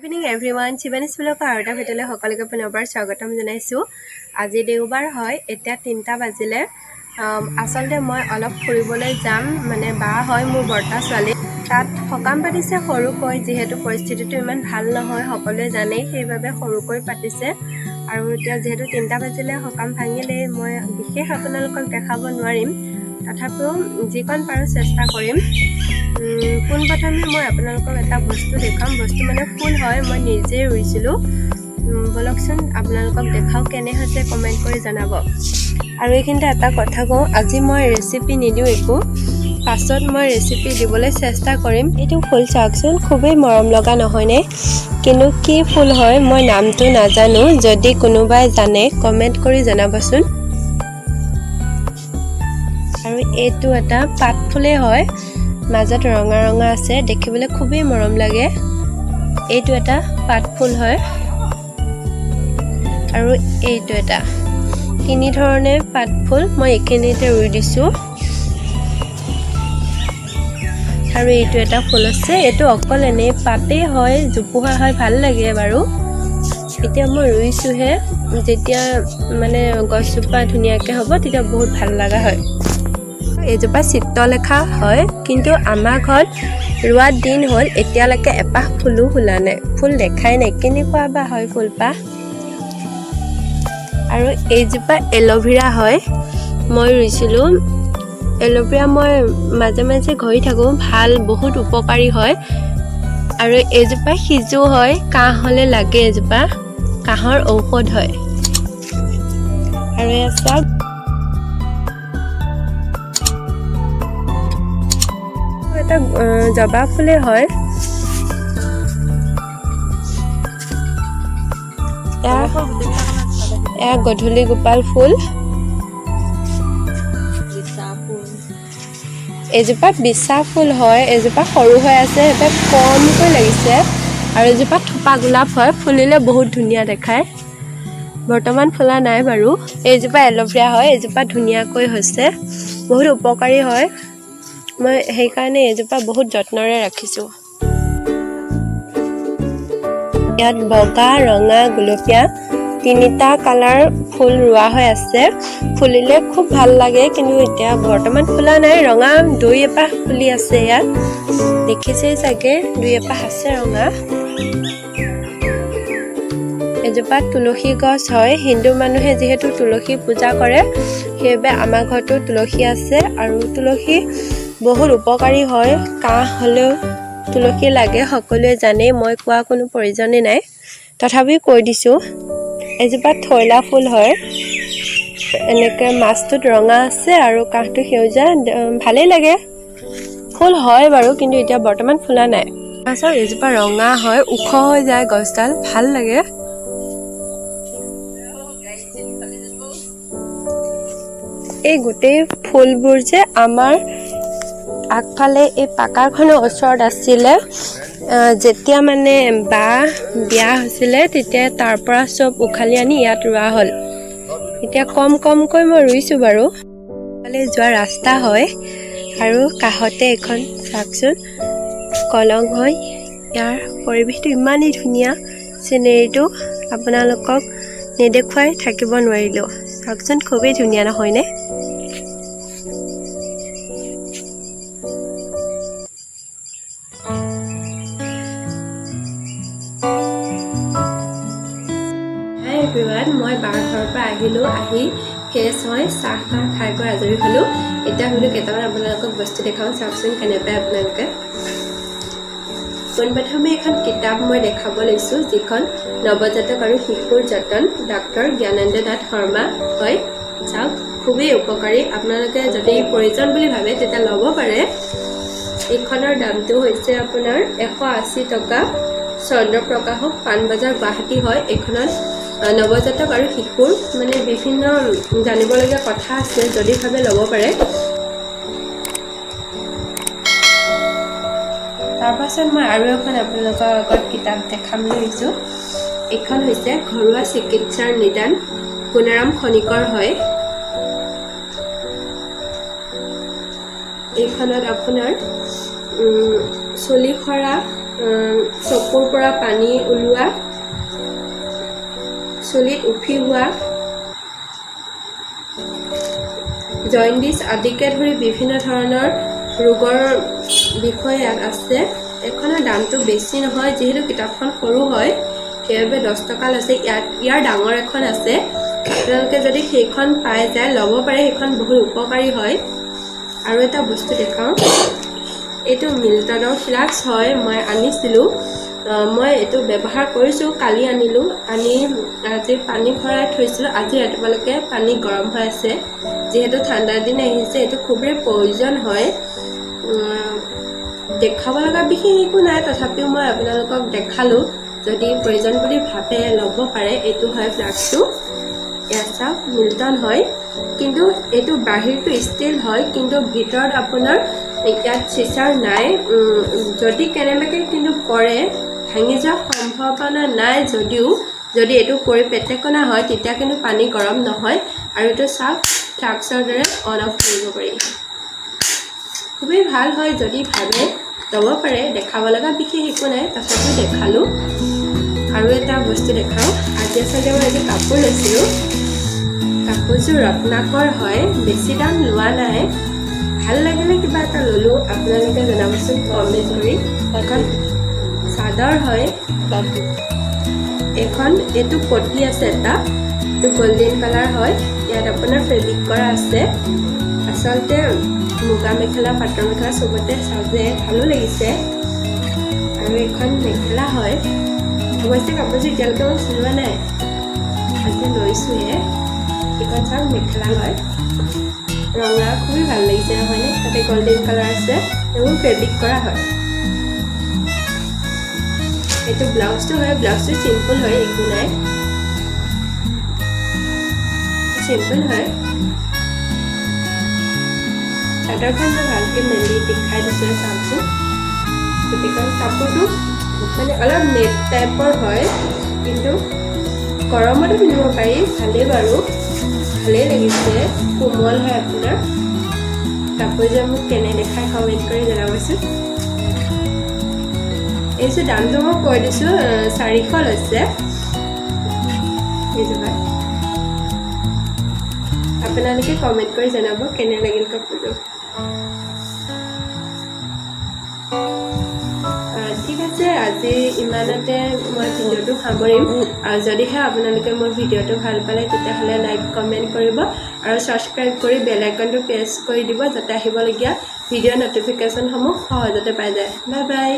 Evening everyone শিৱানীছ ব্লগৰ আৰু এটা ভিডিঅ'লৈ সকলোকে পুনৰবাৰ স্বাগতম জনাইছোঁ। আজি দেওবাৰ হয়, এতিয়া 3টা বাজিলে। আচলতে মই অলপ ফুৰিবলৈ যাম, মানে বা হয় মোৰ বৰ্তা ছোৱালী। তাত সকাম পাতিছে সৰুকৈ, যিহেতু পৰিস্থিতিটো ইমান ভাল নহয় সকলোৱে জানেই, সেইবাবে সৰুকৈ পাতিছে। আৰু এতিয়া যিহেতু 3টা বাজিলে সকাম ভাঙিলেই, মই বিশেষ আপোনালোকক দেখাব নোৱাৰিম, তথাপিও যিকণ পাৰোঁ চেষ্টা কৰিম। পোনপ্ৰথমে মই আপোনালোকক এটা বস্তু দেখাম। বস্তু মানে ফুল হয়, মই নিজে ৰুইছিলোঁ। বলকচোন আপোনালোকক দেখাওঁ, কেনে হৈছে কমেণ্ট কৰি জনাব। আৰু এইখিনিতে এটা কথা কওঁ, আজি মই ৰেচিপি নিদিওঁ একো, পাছত মই ৰেচিপি দিবলৈ চেষ্টা কৰিম। এইটো ফুল চাওকচোন, খুবেই মৰম লগা নহয়নে? কিন্তু কি ফুল হয় মই নামটো নাজানো, যদি কোনোবাই জানে কমেণ্ট কৰি জনাবচোন। আৰু এইটো এটা পাত ফুলেই হয়, মাজত ৰঙা ৰঙা আছে, দেখিবলৈ খুবেই মৰম লাগে। এইটো এটা পাত ফুল হয়, আৰু এইটো এটা, 3 ধৰণে পাত ফুল মই এইখিনিতে ৰুই দিছোঁ। আৰু এইটো এটা ফুল আছে, এইটো অকল এনেই পাতেই হয়, জোপোহা হয়, ভাল লাগে বাৰু। এতিয়া মই ৰুইছোঁহে, যেতিয়া মানে গছজোপা ধুনীয়াকৈ হ'ব তেতিয়া বহুত ভাল লগা হয়। এইজোপা চিত্ৰলেখা হয়, কিন্তু আমাৰ ঘৰত ৰোৱা দিন হ'ল, এতিয়ালৈকে এপাহ ফুলো ফুলা নাই, ফুল দেখাই নাই, কেনেকুৱা বা হয় ফুলপাহ। আৰু এইজোপা এল'ভেৰা হয়, মই ৰুইছিলোঁ। এল'ভেৰা মই মাজে মাজে ঘঁহি থাকোঁ, ভাল, বহুত উপকাৰী হয়। আৰু এইজোপা সিজু হয়, কাহ হ'লে লাগে, এজোপা কাহৰ ঔষধ হয়। আৰু এয়া চাওক, এটা জবা ফুলে হয়। এয়া গধূলি গোপাল ফুল। এজোপা বিচা ফুল হয়, এজোপা সৰু হৈ আছে, এটা কমকৈ লাগিছে। আৰু এজোপা থোপা গোলাপ হয়, ফুলিলে বহুত ধুনীয়া দেখায়, বৰ্তমান ফুলা নাই বাৰু। এইজোপা এল'ভেৰা হয়, এজোপা ধুনীয়াকৈ হৈছে, বহুত উপকাৰী হয়, মই সেইকাৰণে এইজোপা বহুত যত্নৰে ৰাখিছোঁ। ইয়াত বগা, ৰঙা, গুলপীয়া 3টা কালাৰ ফুল ৰোৱা হৈ আছে, ফুলিলে খুব ভাল লাগে, কিন্তু এতিয়া বৰ্তমান ফুলা নাই। ৰঙা 2 এপাহ ফুলি আছে, ইয়াত দেখিছেই চাগে, 2 এপাহ আছে ৰঙা। এজোপা তুলসী গছ হয়, হিন্দু মানুহে যিহেতু তুলসী পূজা কৰে, সেইবাবে আমাৰ ঘৰতো তুলসী আছে। আৰু তুলসী বহুত উপকাৰী হয়, কাহ হ'লেও তুলসী লাগে, সকলোৱে জানেই, মই কোৱা কোনো প্ৰয়োজনেই নাই, তথাপিও কৈ দিছোঁ। এজোপা থৈলা ফুল হয়, এনেকৈ মাজটোত ৰঙা আছে আৰু কাষটো সেউজীয়া, ভালেই লাগে, ফুল হয় বাৰু, কিন্তু এতিয়া বৰ্তমান ফুলা নাই। তাৰপিছত এজোপা ৰঙা হয়, ওখ হৈ যায় গছডাল, ভাল লাগে। এই গোটেই ফুলবোৰ যে আমাৰ আগফালে এই পাকাৰখনৰ ওচৰত আছিলে, যেতিয়া মানে বা বিয়া হৈছিলে, তেতিয়া তাৰ পৰা চব উখালি আনি ইয়াত ৰোৱা হ'ল। এতিয়া কমকৈ মই ৰুইছোঁ বাৰু। ফালে যোৱা ৰাস্তা হয়, আৰু কাষতে এখন চাওকচোন কলং হয়। ইয়াৰ পৰিৱেশটো ইমানেই ধুনীয়া, চিনেৰীটো আপোনালোকক নেদেখুৱাই থাকিব নোৱাৰিলোঁ। চাওকচোন, খুবেই ধুনীয়া নহয়নে? মই বাৰ ঘৰৰ পৰা আহিলোঁ, আহি ফ্ৰেছ হৈ চাহ খাই গৈ আজৰি হ'লোঁ। এতিয়া হ'লেও কেইটামান আপোনালোকক বস্তু দেখাওঁ, চাওকচোন কেনে পায় আপোনালোকে। পোনপ্ৰথমে এখন কিতাপ মই দেখাব লৈছোঁ, যিখন নৱজাতক আৰু শিশুৰ যতন, ডক্টৰ জ্ঞানেন্দ্ৰ নাথ শৰ্মা হয়। চাওক, খুবেই উপকাৰী, আপোনালোকে যদি প্ৰয়োজন বুলি ভাবে তেতিয়া ল'ব পাৰে। এইখনৰ দামটো হৈছে আপোনাৰ 180 টকা। চন্দ্ৰপ্ৰকাশক, পাণবজাৰ, গুৱাহাটী হয়। এইখনত নৱজাতক আৰু শিশুৰ মানে বিভিন্ন জানিবলগীয়া কথা আছে, যদি ভাবে ল'ব পাৰে। তাৰপাছত মই আৰু এখন আপোনালোকৰ আগত কিতাপ দেখাম বুলি ভাবিছোঁ। এইখন হৈছে ঘৰুৱা চিকিৎসাৰ নিদান, গুণাৰাম খনিকৰ হয়। এইখনত আপোনাৰ চুলি সৰা চকুৰ পৰা পানী ওলোৱা, চুলিত উফি হোৱা, জণ্ডিছ আদিকে ধৰি বিভিন্ন ধৰণৰ ৰোগৰ বিষয়ে ইয়াত আছে। এখনৰ দামটো বেছি নহয়, যিহেতু কিতাপখন সৰু হয় সেইবাবে 10 টকা লৈছে। ইয়াৰ ডাঙৰ এখন আছে, আপোনালোকে যদি সেইখন পাই যায় ল'ব পাৰে, সেইখন বহুত উপকাৰী হয়। আৰু এটা বস্তু দেখাওঁ, এইটো মিল্টনৰ ফ্লাস্ক হয়, মই আনিছিলোঁ। মই এইটো ব্যৱহাৰ কৰিছোঁ, কালি আনিলোঁ, আনি আজি পানী ভৰাই থৈছিলোঁ। আজি ৰাতিপুৱালৈকে পানী গৰম হৈ আছে, যিহেতু ঠাণ্ডাৰ দিন আহিছে এইটো খুবেই প্ৰয়োজন হয়। দেখাব লগা বিশেষ একো নাই, তথাপিও মই আপোনালোকক দেখালোঁ। যদি প্ৰয়োজন বুলি ভাবে ল'ব পাৰে। এইটো হয় ফ্লাস্কটো, এয়া চাওক মিল্টন হয়, কিন্তু এইটো বাহিৰটো ষ্টিল হয়, কিন্তু ভিতৰত আপোনাৰ ইয়াত চিচাৰ নাই। যদি কেনেবাকৈ কিন্তু পৰে ভাঙি যোৱাৰ সম্ভাৱনা নাই, যদিও যদি এইটো পৰি পেটেকনা হয় তেতিয়া কিন্তু পানী গৰম নহয়। আৰু এইটো চাওক ফ্লাস্কৰ দৰে অন অফ কৰিব পাৰি, খুবেই ভাল হয়। যদি ভাবে ল'ব পাৰে, দেখাব লগা বিশেষ একো নাই, তথাপিও দেখালোঁ। আৰু এটা বস্তু দেখাওঁ, আজি আচলতে মই এযোৰ কাপোৰ লৈছিলোঁ, কাপোৰযোৰ ৰত্নাকৰ হয়, বেছি দাম লোৱা নাই, ভাল লাগিলে কিবা এটা ল'লোঁ। আপোনালোকে জনাবচোন কমেণ্ট কৰি। এখন চাদৰ হয়, এইটো পটি আছে এটা, এইটো গল্ডেন কালাৰ হয়, ইয়াত আপোনাৰ ফেব্ৰিক কৰা আছে। আচলতে মুগা মেখেলা, পাটৰ মেখেলা চবতে সাজে, ভালো লাগিছে। আৰু এখন মেখেলা হয়, অৱশ্যে কাপোৰযোৰ এতিয়ালৈকে মই চিলোৱা নাই, আজি লৈছোঁহে। এইখন চাওক মেখেলা হয়, ৰঙা, খুবেই ভাল লাগিছে নহয়নে? তাতে গল্ডেন কালাৰ আছে, এইবোৰ ফেব্ৰিক কৰা হয়। এইটো ব্লাউজটো হয়, ব্লাউজটো চিম্পল হয়, একো নাই, চিম্পল হয়। চাদৰখন মই ভালকৈ মেলি দেখাই দিছোঁ, চাওকচোন। গোটেইখন কাপোৰটো মানে অলপ নেট টাইপৰ হয়, কিন্তু গৰমতো পিন্ধিব পাৰি, ভালেই বাৰু, ভালেই লাগিছে, কোমল হয়। আপোনাৰ কাপোৰযোৰ মোক কেনে দেখাই কমেণ্ট কৰি জনাবচোন। এইযোৰ দামটো মই কৈ দিছোঁ, 400 লৈছে এইযোৰ। আপোনালোকে কমেণ্ট কৰি জনাব কেনে লাগিল কাপোৰযোৰ। ঠিক আছে, আজি ইমানতে মই ভিডিঅ'টো সামৰিম। আৰু যদিহে আপোনালোকে মোৰ ভিডিঅ'টো ভাল পালে তেতিয়াহ'লে লাইক কমেণ্ট কৰিব আৰু ছাবস্ক্ৰাইব কৰি বেল আইকনটো প্ৰেছ কৰি দিব, যাতে আহিবলগীয়া ভিডিঅ' ন'টিফিকেশ্যনসমূহ সহজতে পাই যায়। Bye bye.